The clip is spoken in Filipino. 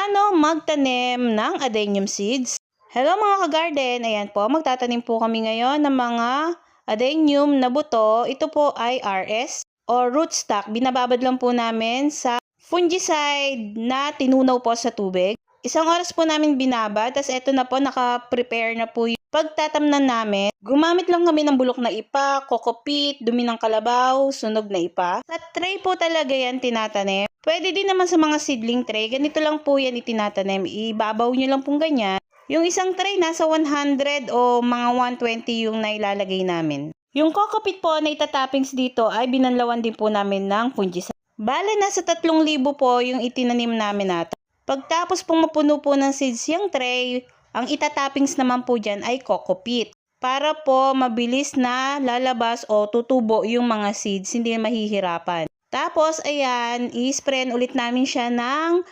Paano magtanim ng adenium seeds? Hello mga ka-garden, ayan po, magtatanim po kami ngayon ng mga adenium na buto. Ito po ay RS o rootstock. Binababad lang po namin sa fungicide na tinunaw po sa tubig. Isang oras po namin binabad, tapos eto na po, naka-prepare na po yung pagtatamnan namin. Gumamit lang kami ng bulok na ipa, kokopit, dumi ng kalabaw, sunog na ipa. Sa tray po talaga yan tinatanim. Pwede din naman sa mga seedling tray. Ganito lang po yan itinatanim. Ibabaw nyo lang pong ganyan. Yung isang tray nasa 100 o mga 120 yung nailalagay namin. Yung kokopit po na itatappings dito ay binanlawan din po namin ng fungicide. Bale, nasa 3,000 po yung itinanim namin natin. Pagtapos pong mapuno po ng seeds yung tray, ang itatappings naman po dyan ay kokopit. Para po mabilis na lalabas o tutubo yung mga seeds, hindi mahihirapan. Tapos, ayan, i-sprayan ulit namin siya ng